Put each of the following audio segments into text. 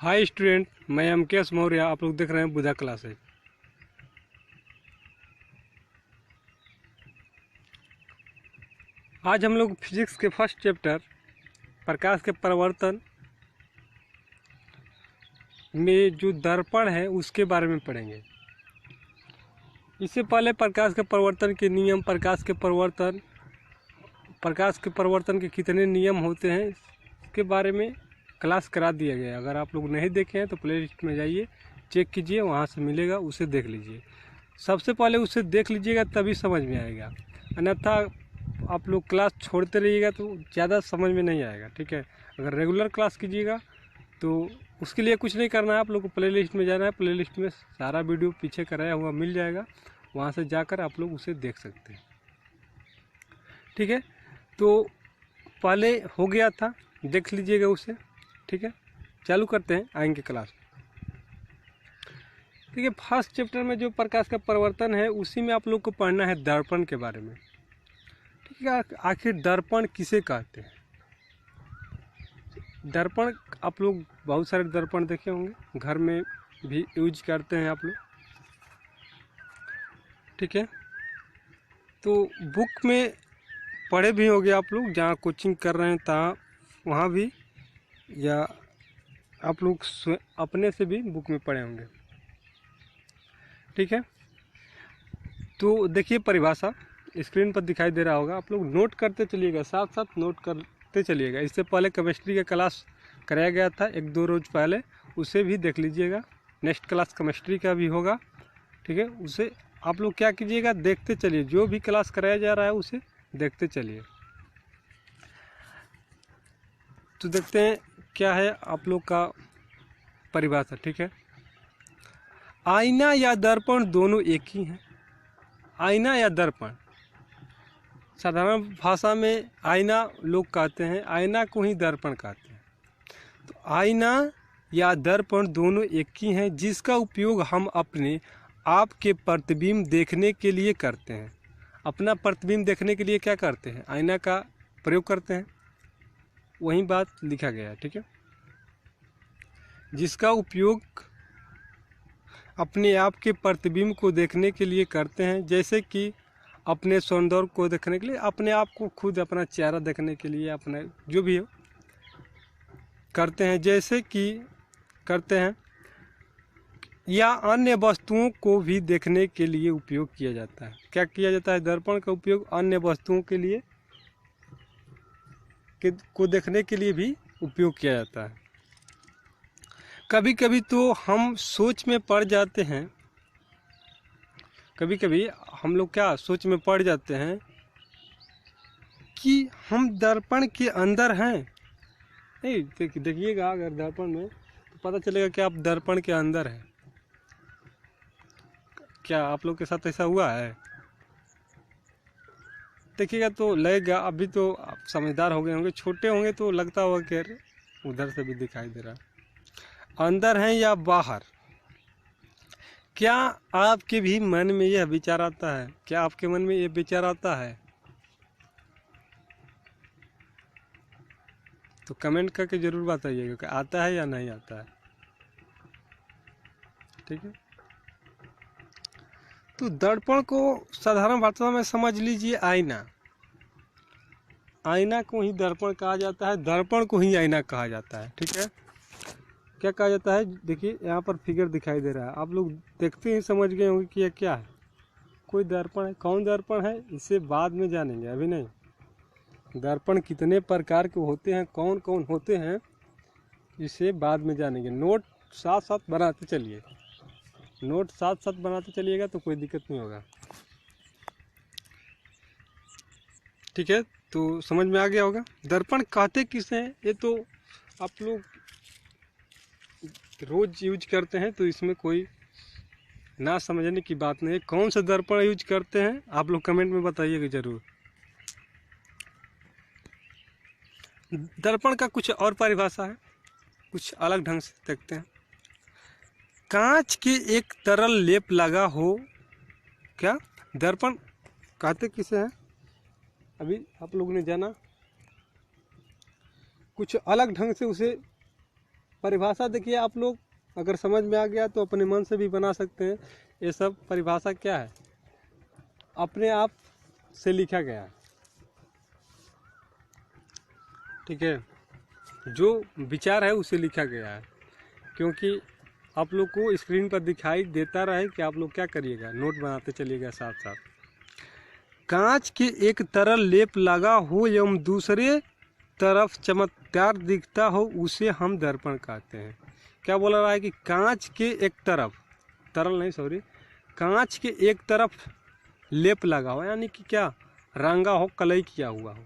Hi student, मैं MKS Maurya. आप लोग देख रहे हैं बुधा क्लासेज। आज हम लोग फिजिक्स के फर्स्ट चैप्टर प्रकाश के परिवर्तन में जो दर्पण है उसके बारे में पढ़ेंगे। इससे पहले प्रकाश के परिवर्तन के नियम, प्रकाश के परिवर्तन के कितने नियम होते हैं इसके बारे में क्लास करा दिया गया। अगर आप लोग नहीं देखे हैं तो प्लेलिस्ट में जाइए, चेक कीजिए, वहाँ से मिलेगा, उसे देख लीजिए। सबसे पहले उसे देख लीजिएगा तभी समझ में आएगा, अन्यथा आप लोग क्लास छोड़ते रहिएगा तो ज़्यादा समझ में नहीं आएगा। ठीक है, अगर रेगुलर क्लास कीजिएगा तो उसके लिए कुछ नहीं करना है, आप लोग को प्लेलिस्ट में जाना है। प्लेलिस्ट में सारा वीडियो पीछे कराया हुआ मिल जाएगा, वहाँ से जाकर आप लोग उसे देख सकते हैं। ठीक है, तो पहले हो गया था, देख लीजिएगा उसे। ठीक है, चालू करते हैं, आएंगे क्लास। ठीक है, फर्स्ट चैप्टर में जो प्रकाश का परिवर्तन है उसी में आप लोग को पढ़ना है दर्पण के बारे में। ठीक है, आखिर दर्पण किसे कहते हैं? दर्पण आप लोग बहुत सारे दर्पण देखे होंगे, घर में भी यूज करते हैं आप लोग। ठीक है, तो बुक में पढ़े भी होंगे आप लोग, जहाँ कोचिंग कर रहे हैं तहाँ वहाँ भी, या आप लोग अपने से भी बुक में पढ़े होंगे। ठीक है, तो देखिए परिभाषा स्क्रीन पर दिखाई दे रहा होगा, आप लोग नोट करते चलिएगा, साथ साथ नोट करते चलिएगा। इससे पहले केमिस्ट्री का क्लास कराया गया था 1-2 रोज पहले, उसे भी देख लीजिएगा। नेक्स्ट क्लास केमिस्ट्री का भी होगा। ठीक है, उसे आप लोग क्या कीजिएगा, देखते चलिए, जो भी क्लास कराया जा रहा है उसे देखते चलिए। तो देखते हैं क्या है आप लोग का परिभाषा। ठीक है, आईना या दर्पण दोनों एक ही हैं। आईना या दर्पण, साधारण भाषा में आईना लोग कहते हैं, आईना को ही दर्पण कहते हैं। तो आईना या दर्पण दोनों एक ही हैं, जिसका उपयोग हम अपने आप के प्रतिबिंब देखने के लिए करते हैं। अपना प्रतिबिंब देखने के लिए क्या करते हैं? आईना का प्रयोग करते हैं, वही बात लिखा गया है। ठीक है, जिसका उपयोग अपने आप के प्रतिबिंब को देखने के लिए करते हैं, जैसे कि अपने सौंदर्य को देखने के लिए, अपने आप को खुद, अपना चेहरा देखने के लिए, अपना जो भी हो करते हैं, जैसे कि करते हैं, या अन्य वस्तुओं को भी देखने के लिए उपयोग किया जाता है। क्या किया जाता है? दर्पण का उपयोग अन्य वस्तुओं के लिए को देखने के लिए भी उपयोग किया जाता है। कभी कभी तो हम सोच में पड़ जाते हैं, कभी कभी हम लोग क्या सोच में पड़ जाते हैं कि हम दर्पण के अंदर हैं। नहीं, देखिएगा अगर दर्पण में, तो पता चलेगा कि आप दर्पण के अंदर हैं। क्या आप लोग के साथ ऐसा हुआ है? देखिएगा तो लगेगा, अभी तो आप समझदार हो गए होंगे, छोटे होंगे तो लगता होगा कि अरे उधर से भी दिखाई दे रहा है। अंदर हैं या बाहर? क्या आपके भी मन में यह विचार आता है? क्या आपके मन में यह विचार आता है? तो कमेंट करके जरूर बताइएगा कि आता है या नहीं आता है। ठीक है, तो दर्पण को साधारण भाषा में समझ लीजिए आईना। आईना को ही दर्पण कहा जाता है, दर्पण को ही आईना कहा जाता है। ठीक है, क्या कहा जाता है? देखिए यहाँ पर फिगर दिखाई दे रहा है, आप लोग देखते ही समझ गए होंगे कि यह क्या है। कोई दर्पण है। कौन दर्पण है इसे बाद में जानेंगे, अभी नहीं। दर्पण कितने प्रकार के होते हैं, कौन कौन होते हैं, इसे बाद में जानेंगे। नोट साथ साथ बनाते चलिए, नोट साथ साथ बनाते चलिएगा तो कोई दिक्कत नहीं होगा। ठीक है, तो समझ में आ गया होगा। दर्पण कहते किसे हैं ये तो आप लोग रोज यूज करते हैं, तो इसमें कोई ना समझने की बात नहीं है। कौन सा दर्पण यूज करते हैं आप लोग कमेंट में बताइएगा जरूर। दर्पण का कुछ और परिभाषा है, कुछ अलग ढंग से देखते हैं। कांच के एक तरल लेप लगा हो। क्या दर्पण कहते किसे हैं? अभी आप लोगों ने जाना, कुछ अलग ढंग से उसे परिभाषा देखिए आप लोग, अगर समझ में आ गया तो अपने मन से भी बना सकते हैं। ये सब परिभाषा क्या है, अपने आप से लिखा गया है, ठीक है, जो विचार है उसे लिखा गया है, क्योंकि आप लोग को स्क्रीन पर दिखाई देता रहे कि आप लोग क्या करिएगा, नोट बनाते चलिएगा साथ साथ। कांच के एक तरफ लेप लगा हो एवं दूसरे तरफ चमकदार दिखता हो उसे हम दर्पण कहते हैं। क्या बोला रहा है कि कांच के एक तरफ, तरल नहीं सॉरी, कांच के एक तरफ लेप लगा हो, यानी कि क्या, रंगा हो, कलई किया हुआ हो।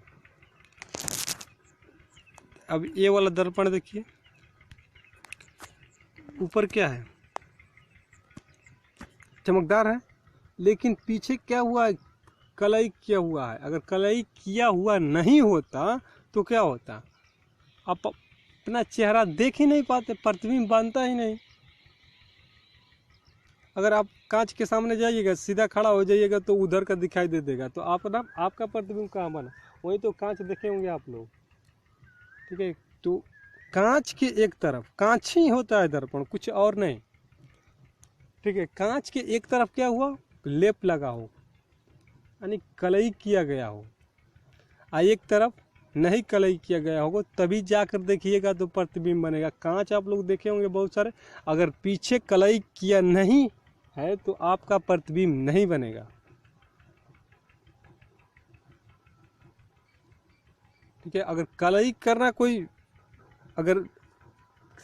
अब ये वाला दर्पण देखिए, ऊपर क्या है, चमकदार है, लेकिन पीछे क्या हुआ है, कलई किया हुआ है। अगर कलई किया हुआ नहीं होता तो क्या होता, आप अपना चेहरा देख ही नहीं पाते, प्रतिबिंब बनता ही नहीं। अगर आप कांच के सामने जाइएगा, सीधा खड़ा हो जाइएगा तो उधर का दिखाई दे देगा, तो आप ना, आपका प्रतिबिंब कहाँ बना, वही तो कांच देखे होंगे आप लोग, ठीक है। तो कांच के एक तरफ, कांच ही होता है दर्पण, कुछ और नहीं, ठीक है। कांच के एक तरफ क्या हुआ, लेप लगा हो, यानी कलई किया गया हो, एक तरफ नहीं कलई किया गया होगा, तभी जाकर देखिएगा तो प्रतिबिंब बनेगा। कांच आप लोग देखे होंगे बहुत सारे, अगर पीछे कलई किया नहीं है तो आपका प्रतिबिंब नहीं बनेगा, ठीक है। अगर कलई करना कोई, अगर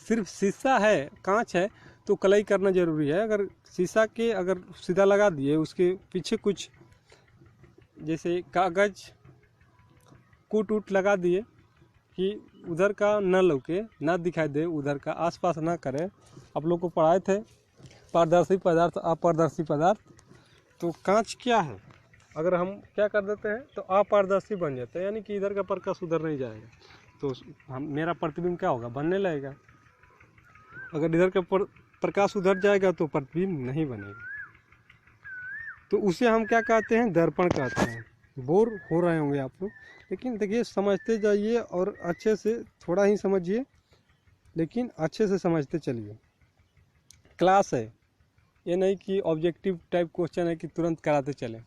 सिर्फ शीशा है, कांच है, तो कलई करना जरूरी है। अगर शीशा के अगर सीधा लगा दिए, उसके पीछे कुछ जैसे कागज कूट उट लगा दिए कि उधर का न लौके, ना दिखाई दे, उधर का आसपास ना करें। आप लोग को पढ़ाए थे पारदर्शी पदार्थ, अपारदर्शी पदार्थ। तो कांच क्या है, अगर हम क्या कर देते हैं तो अपारदर्शी बन जाता है, यानी कि इधर का प्रकाश उधर नहीं जाएगा, तो हम, मेरा प्रतिबिंब क्या होगा, बनने लगेगा। अगर इधर का प्रकाश उधर जाएगा तो प्रतिबिंब नहीं बनेगा, तो उसे हम क्या कहते हैं, दर्पण कहते हैं। बोर हो रहे होंगे आप लोग, लेकिन देखिए समझते जाइए और अच्छे से, थोड़ा ही समझिए लेकिन अच्छे से समझते चलिए। क्लास है, ये नहीं कि ऑब्जेक्टिव टाइप क्वेश्चन है कि तुरंत कराते चलें,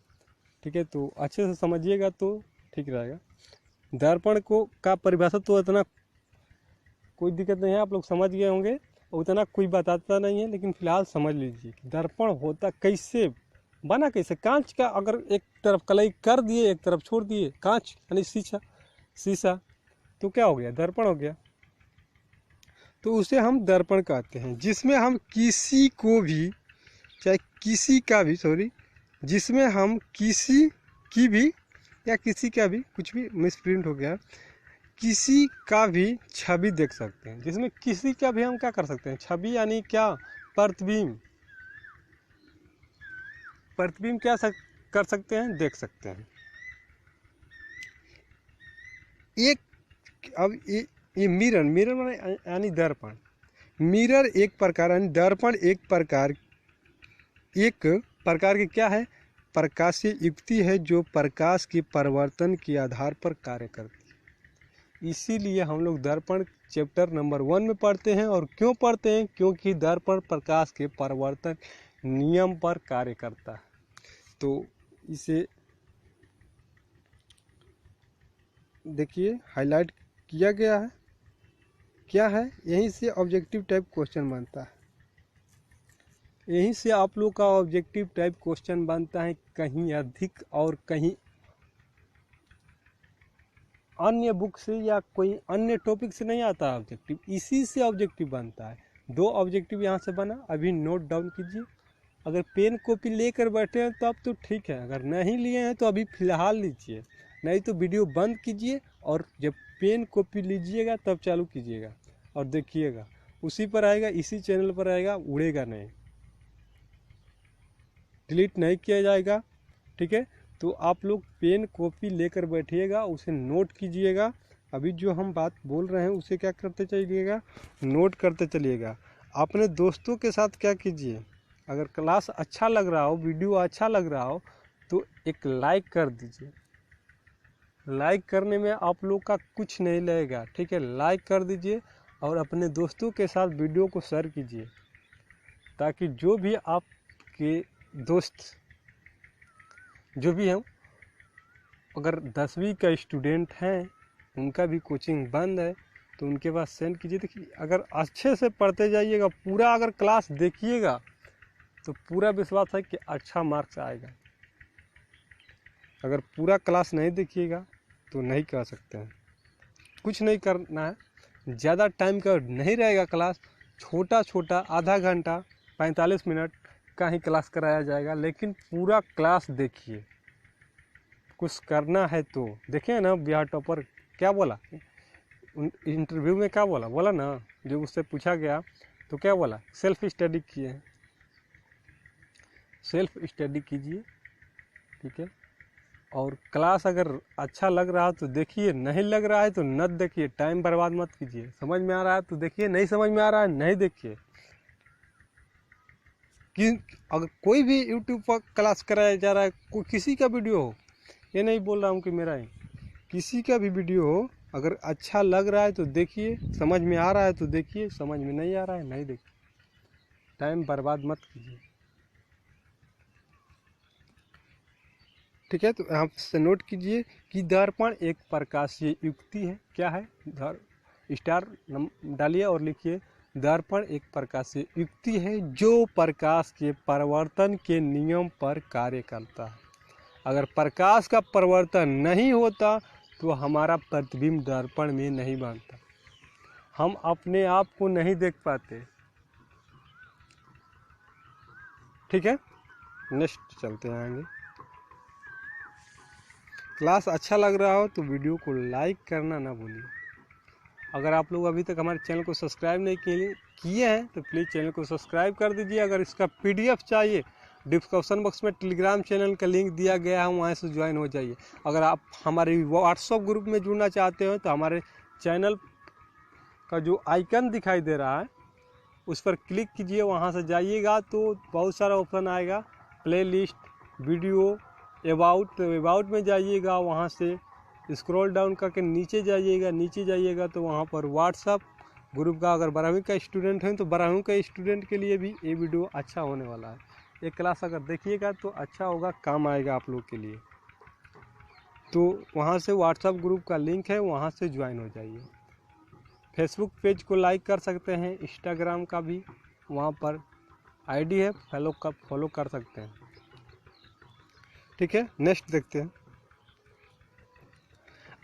ठीक है। तो अच्छे से समझिएगा तो ठीक रहेगा। दर्पण को का परिभाषा तो इतना कोई दिक्कत नहीं है, आप लोग समझ गए होंगे, उतना कोई बताता नहीं है, लेकिन फिलहाल समझ लीजिए कि दर्पण होता कैसे, बना कैसे। कांच का अगर एक तरफ कलई कर दिए, एक तरफ छोड़ दिए, कांच यानी शीशा, शीशा तो क्या हो गया, दर्पण हो गया। तो उसे हम दर्पण कहते हैं, जिसमें हम किसी को भी, चाहे किसी का भी, सॉरी, जिसमें हम किसी की भी या किसी का भी, कुछ भी मिसप्रिंट हो गया, किसी का भी छवि देख सकते हैं। जिसमें किसी का भी हम क्या कर सकते हैं, छवि यानी क्या, प्रतिबिंब। प्रतिबिंब क्या कर सकते हैं, देख सकते हैं। एक अब ये मिरर, मिरर माने यानी दर्पण, मिरर एक प्रकार, यानी दर्पण एक प्रकार की क्या है, प्रकाशीय युक्ति है जो प्रकाश के परिवर्तन के आधार पर कार्य करती है। इसीलिए हम लोग दर्पण चैप्टर नंबर 1 में पढ़ते हैं। और क्यों पढ़ते हैं, क्योंकि दर्पण प्रकाश के परिवर्तन नियम पर कार्य करता है। तो इसे देखिए हाईलाइट किया गया है, क्या है, यहीं से ऑब्जेक्टिव टाइप क्वेश्चन बनता है, यहीं से आप लोग का ऑब्जेक्टिव टाइप क्वेश्चन बनता है। कहीं अधिक और कहीं अन्य बुक से या कोई अन्य टॉपिक से नहीं आता है ऑब्जेक्टिव, इसी से ऑब्जेक्टिव बनता है। 2 ऑब्जेक्टिव यहाँ से बना, अभी नोट डाउन कीजिए। अगर पेन कॉपी लेकर बैठे हैं तो अब तो ठीक है, अगर नहीं लिए हैं तो अभी फ़िलहाल लीजिए, नहीं तो वीडियो बंद कीजिए और जब पेन कॉपी लीजिएगा तब चालू कीजिएगा और देखिएगा, उसी पर आएगा, इसी चैनल पर आएगा, उड़ेगा नहीं, डिलीट नहीं किया जाएगा, ठीक है। तो आप लोग पेन कॉपी लेकर बैठिएगा, उसे नोट कीजिएगा। अभी जो हम बात बोल रहे हैं उसे क्या करते चलिएगा, नोट करते चलिएगा। अपने दोस्तों के साथ क्या कीजिए, अगर क्लास अच्छा लग रहा हो, वीडियो अच्छा लग रहा हो, तो एक लाइक कर दीजिए। लाइक करने में आप लोग का कुछ नहीं लगेगा, ठीक है, लाइक कर दीजिए। और अपने दोस्तों के साथ वीडियो को शेयर कीजिए, ताकि जो भी आपके दोस्त जो भी हैं, अगर 10वीं का स्टूडेंट हैं, उनका भी कोचिंग बंद है, तो उनके पास सेंड कीजिए। देखिए, अगर अच्छे से पढ़ते जाइएगा, पूरा अगर क्लास देखिएगा तो पूरा विश्वास है कि अच्छा मार्क्स आएगा। अगर पूरा क्लास नहीं देखिएगा तो नहीं कर सकते हैं। कुछ नहीं करना है, ज़्यादा टाइम का नहीं रहेगा क्लास, छोटा छोटा आधा घंटा 45 मिनट का ही क्लास कराया जाएगा, लेकिन पूरा क्लास देखिए। कुछ करना है तो देखिए ना, बिहार टॉपर क्या बोला इंटरव्यू में, क्या बोला ना, जो उससे पूछा गया तो क्या बोला, सेल्फ स्टडी किए हैं, सेल्फ स्टडी कीजिए, ठीक है। और क्लास अगर अच्छा लग रहा है तो देखिए, नहीं लग रहा है तो न देखिए, टाइम बर्बाद मत कीजिए। समझ में आ रहा है तो देखिए, नहीं समझ में आ रहा है नहीं देखिए। कि अगर कोई भी यूट्यूब पर क्लास कराया जा रहा है, कोई किसी का वीडियो हो, ये नहीं बोल रहा हूँ कि मेरा ही, किसी का भी वीडियो हो, अगर अच्छा लग रहा है तो देखिए, समझ में आ रहा है तो देखिए, समझ में नहीं आ रहा है नहीं देखिए। टाइम बर्बाद मत कीजिए, ठीक है। तो यहाँ से नोट कीजिए कि दर्पण एक प्रकाशीय युक्ति है। क्या है, स्टार डालिए और लिखिए, दर्पण एक प्रकाशीय युक्ति है जो प्रकाश के परिवर्तन के नियम पर कार्य करता है। अगर प्रकाश का परिवर्तन नहीं होता तो हमारा प्रतिबिंब दर्पण में नहीं बनता, हम अपने आप को नहीं देख पाते, ठीक है। नेक्स्ट चलते हैं आगे। क्लास अच्छा लग रहा हो तो वीडियो को लाइक करना ना भूलिए। अगर आप लोग अभी तक हमारे चैनल को सब्सक्राइब नहीं किए हैं तो प्लीज़ चैनल को सब्सक्राइब कर दीजिए। अगर इसका PDF चाहिए, डिस्क्रिप्शन बॉक्स में टेलीग्राम चैनल का लिंक दिया गया है, वहाँ से ज्वाइन हो जाइए। अगर आप हमारे व्हाट्सएप ग्रुप में जुड़ना चाहते हो तो हमारे चैनल का जो आइकन दिखाई दे रहा है उस पर क्लिक कीजिए, वहाँ से जाइएगा तो बहुत सारा ऑप्शन आएगा, प्ले लिस्ट, वीडियो, अबाउट। तो अबाउट में जाइएगा, वहाँ से स्क्रॉल डाउन करके नीचे जाइएगा तो वहाँ पर व्हाट्सएप ग्रुप का, अगर 12वीं का स्टूडेंट हैं तो 12वीं का स्टूडेंट के लिए भी ये वीडियो अच्छा होने वाला है। ये क्लास अगर देखिएगा तो अच्छा होगा, काम आएगा आप लोग के लिए। तो वहाँ से व्हाट्सएप ग्रुप का लिंक है, वहाँ से ज्वाइन हो जाइए। फेसबुक पेज को लाइक कर सकते हैं, इंस्टाग्राम का भी वहाँ पर आईडी है, फॉलो कर सकते हैं, ठीक है। नेक्स्ट देखते हैं,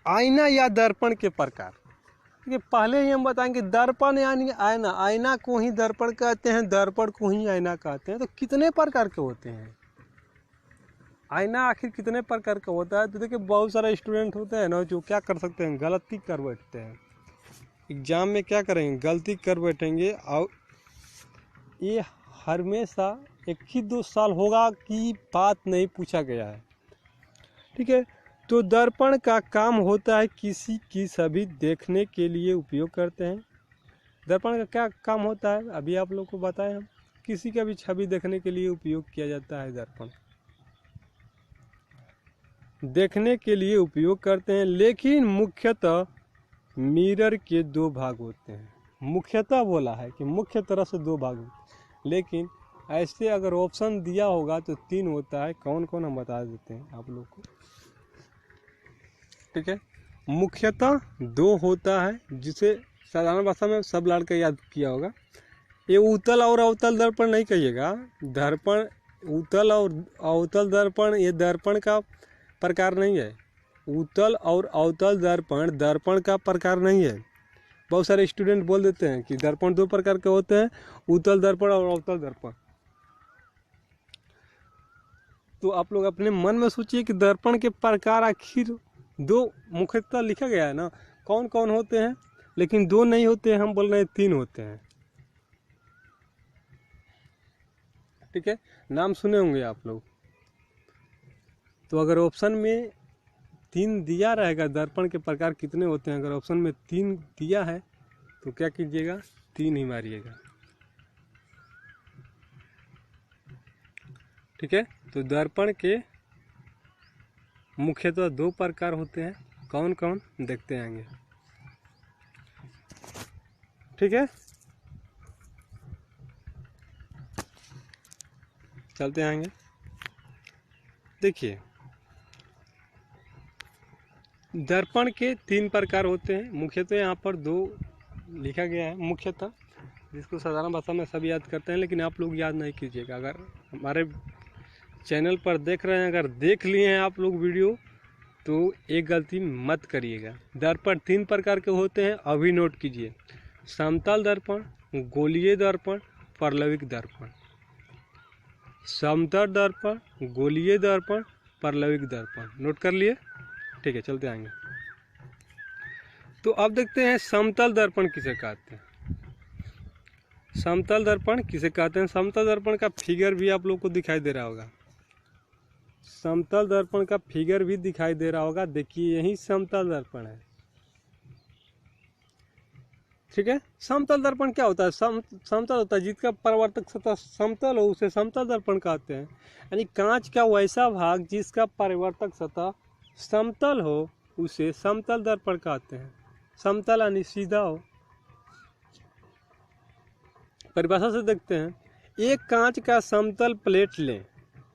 आईना या दर्पण के प्रकार। देखिए, पहले ही हम बताएंगे दर्पण यानी आईना, आईना को ही दर्पण कहते हैं, दर्पण को ही आईना कहते हैं। तो कितने प्रकार के होते हैं आईना, आखिर कितने प्रकार का होता है? तो देखिए, बहुत सारे स्टूडेंट होते हैं ना जो क्या कर सकते हैं, गलती कर बैठते हैं एग्जाम में, क्या करेंगे, गलती कर बैठेंगे। और ये हमेशा 1 ही 2 साल होगा कि बात नहीं पूछा गया है, ठीक है। तो दर्पण का काम होता है किसी की छवि देखने के लिए उपयोग करते हैं। दर्पण का क्या काम होता है अभी आप लोग को बताएं हम, किसी का भी छवि देखने के लिए उपयोग किया जाता है। दर्पण देखने के लिए उपयोग करते हैं, लेकिन मुख्यतः मिरर के 2 भाग होते हैं। मुख्यतः बोला है कि मुख्य तरह से 2 भाग होते हैं, लेकिन ऐसे अगर ऑप्शन दिया होगा तो 3 होता है। कौन कौन हम बता देते हैं आप लोग को, ठीक है। मुख्यतः 2 होता है, जिसे साधारण भाषा में सब लड़का याद किया होगा। ये उत्तल और अवतल दर्पण नहीं कहिएगा, दर्पण उत्तल और अवतल दर्पण ये दर्पण का प्रकार नहीं है। उत्तल और अवतल दर्पण दर्पण का प्रकार नहीं है। बहुत सारे स्टूडेंट बोल देते हैं कि दर्पण 2 प्रकार के होते हैं, उत्तल दर्पण और अवतल दर्पण। तो आप लोग अपने मन में सोचिए कि दर्पण के प्रकार आखिर 2 मुख्यतः लिखा गया है ना, कौन कौन होते हैं, लेकिन 2 नहीं होते हैं, हम बोल रहे हैं 3 होते हैं, ठीक है। नाम सुने होंगे आप लोग। तो अगर ऑप्शन में 3 दिया रहेगा, दर्पण के प्रकार कितने होते हैं, अगर ऑप्शन में 3 दिया है तो क्या कीजिएगा, 3 ही मारिएगा, ठीक है। तो दर्पण के मुख्यतः 2 प्रकार होते हैं, कौन कौन देखते आएंगे। ठीक है, चलते आएंगे। देखिए दर्पण के 3 प्रकार होते हैं, मुख्यतः यहाँ पर 2 लिखा गया है मुख्यतः, जिसको साधारण भाषा में सब याद करते हैं, लेकिन आप लोग याद नहीं कीजिएगा। अगर हमारे चैनल पर देख रहे हैं, अगर देख लिए हैं आप लोग वीडियो, तो एक गलती मत करिएगा। दर्पण 3 प्रकार के होते हैं, अभी नोट कीजिए। समतल दर्पण, गोलीय दर्पण, परलविक दर्पण। समतल दर्पण, गोलीय दर्पण, परलविक दर्पण। नोट कर लिए? ठीक है, चलते आएंगे। तो अब देखते हैं समतल दर्पण किसे कहते हैं। समतल दर्पण किसे कहते हैं? समतल दर्पण का फिगर भी आप लोग को दिखाई दे रहा होगा। समतल दर्पण का फिगर भी दिखाई दे रहा होगा। देखिए यही समतल दर्पण है। ठीक है, समतल दर्पण क्या होता है? समतल होता है जिसका परावर्तक सतह समतल हो, उसे समतल दर्पण कहते हैं। यानी कांच का वैसा भाग जिसका परावर्तक सतह समतल हो, उसे समतल दर्पण कहते हैं। समतल यानी सीधा हो। परिभाषा से देखते हैं, एक कांच का समतल प्लेट लें,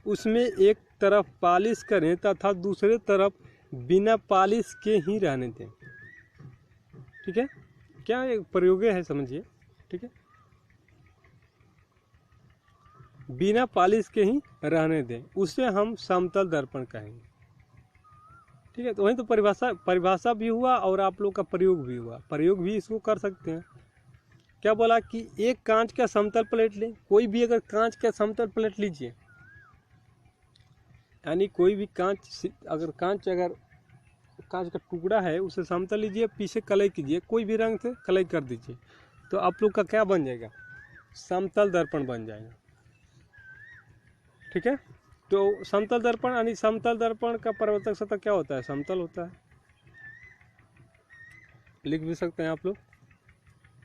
उसमें एक तरफ पॉलिश करें तथा दूसरे तरफ बिना पॉलिश के ही रहने दें। ठीक है, क्या एक प्रयोग है, समझिए। ठीक है, बिना पॉलिश के ही रहने दें, उसे हम समतल दर्पण कहेंगे। ठीक है, तो वही तो परिभाषा भी हुआ और आप लोग का प्रयोग भी हुआ। प्रयोग भी इसको कर सकते हैं। क्या बोला कि एक कांच का समतल प्लेट लें। कोई भी अगर कांच का समतल प्लेट लीजिए, यानी कोई भी अगर कांच का टुकड़ा है, उसे समतल लीजिए, पीछे कलई कीजिए, कोई भी रंग से कलई कर दीजिए, तो आप लोग का क्या बन जाएगा? समतल दर्पण बन जाएगा। ठीक है, तो समतल दर्पण यानी समतल दर्पण का परावर्तक सतह क्या होता है? समतल होता है। लिख भी सकते हैं आप लोग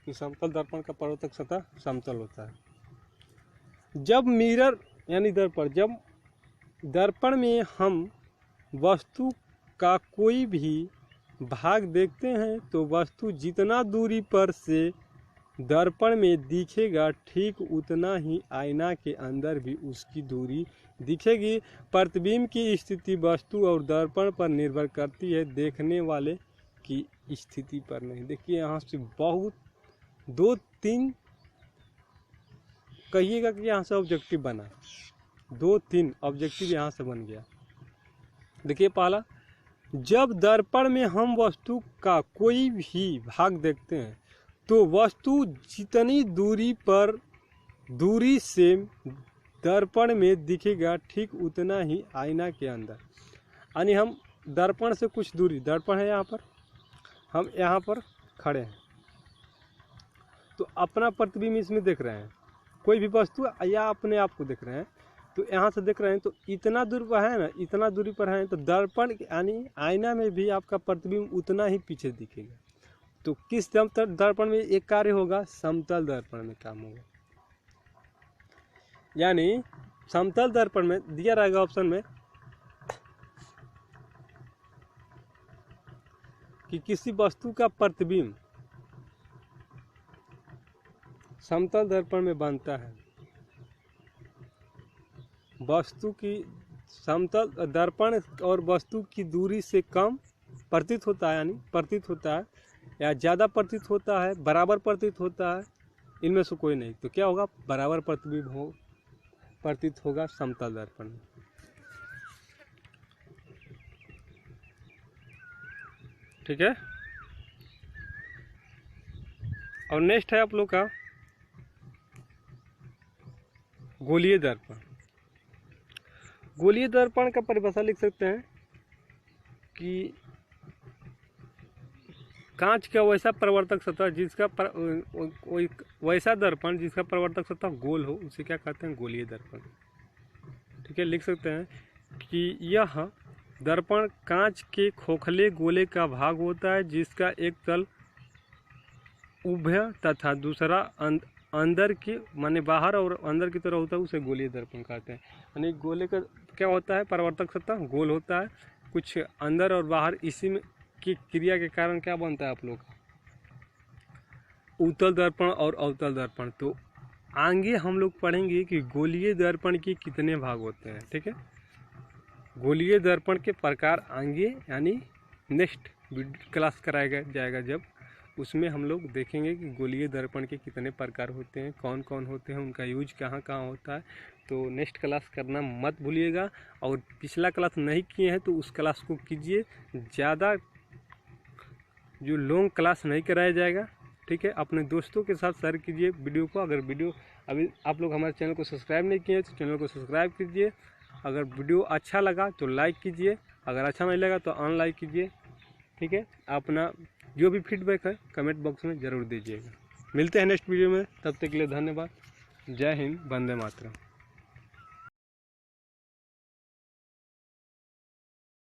कि समतल दर्पण का परावर्तक सतह समतल होता है। जब मिरर यानी जब दर्पण में हम वस्तु का कोई भी भाग देखते हैं, तो वस्तु जितना दूरी पर से दर्पण में दिखेगा, ठीक उतना ही आईना के अंदर भी उसकी दूरी दिखेगी। प्रतिबिंब की स्थिति वस्तु और दर्पण पर निर्भर करती है, देखने वाले की स्थिति पर नहीं। देखिए यहाँ से बहुत 2-3 कहिएगा कि यहाँ से ऑब्जेक्टिव बना, 2-3 ऑब्जेक्टिव यहाँ से बन गया। देखिए पहला, जब दर्पण में हम वस्तु का कोई भी भाग देखते हैं, तो वस्तु जितनी दूरी से दर्पण में दिखेगा, ठीक उतना ही आईना के अंदर। यानी हम दर्पण से कुछ दूरी, दर्पण है यहाँ पर, हम यहाँ पर खड़े हैं, तो अपना प्रतिबिंब इसमें देख रहे हैं, कोई भी वस्तु या अपने आप को देख रहे हैं, तो यहाँ से देख रहे हैं, तो इतना दूर पर है ना, इतना दूरी पर है, तो दर्पण यानी आईना में भी आपका प्रतिबिंब उतना ही पीछे दिखेगा। तो किस दर्पण में एक कार्य होगा? समतल दर्पण में काम होगा। यानी समतल दर्पण में दिया रहेगा ऑप्शन में कि किसी वस्तु का प्रतिबिंब समतल दर्पण में बनता है। वस्तु की समतल दर्पण और वस्तु की दूरी से कम प्रतीत होता है, यानी प्रतीत होता है, या ज़्यादा प्रतीत होता है, बराबर प्रतीत होता है, इनमें से कोई नहीं। तो क्या होगा? बराबर प्रतिबिंब प्रतीत होगा समतल दर्पण में। ठीक है, और नेक्स्ट है आप लोग का गोलीय दर्पण। गोलीय दर्पण का परिभाषा लिख सकते हैं कि कांच का वैसा परावर्तक सतह जिसका वैसा दर्पण जिसका परावर्तक सतह गोल हो, उसे क्या कहते हैं? गोलीय दर्पण। ठीक है, लिख सकते हैं कि यह दर्पण कांच के खोखले गोले का भाग होता है, जिसका एक तल उभय तथा दूसरा अंदर की माने बाहर और अंदर की तरह होता है, उसे गोलीय दर्पण कहते हैं। यानी गोले का क्या होता है? परावर्तक सतह गोल होता है, कुछ अंदर और बाहर, इसी में की क्रिया के कारण क्या बनता है आप लोग? उत्तल दर्पण और अवतल दर्पण। तो आगे हम लोग पढ़ेंगे कि गोलीय दर्पण के कितने भाग होते हैं, ठीक है। गोलीय दर्पण के प्रकार आगे यानी नेक्स्ट क्लास कराया जाएगा जब, उसमें हम लोग देखेंगे कि गोलीय दर्पण के कितने प्रकार होते हैं, कौन कौन होते हैं, उनका यूज कहाँ कहाँ होता है। तो नेक्स्ट क्लास करना मत भूलिएगा, और पिछला क्लास नहीं किए हैं तो उस क्लास को कीजिए। ज़्यादा जो लॉन्ग क्लास नहीं कराया जाएगा, ठीक है। अपने दोस्तों के साथ शेयर कीजिए वीडियो को। अगर वीडियो अभी आप लोग हमारे चैनल को सब्सक्राइब नहीं किए तो चैनल को सब्सक्राइब कीजिए। अगर वीडियो अच्छा लगा तो लाइक कीजिए, अगर अच्छा नहीं लगा तो अनलाइक कीजिए, ठीक है। अपना जो भी फीडबैक है कमेंट बॉक्स में ज़रूर दीजिएगा। मिलते हैं नेक्स्ट वीडियो में, तब तक के लिए धन्यवाद। जय हिंद, वंदे मातरम।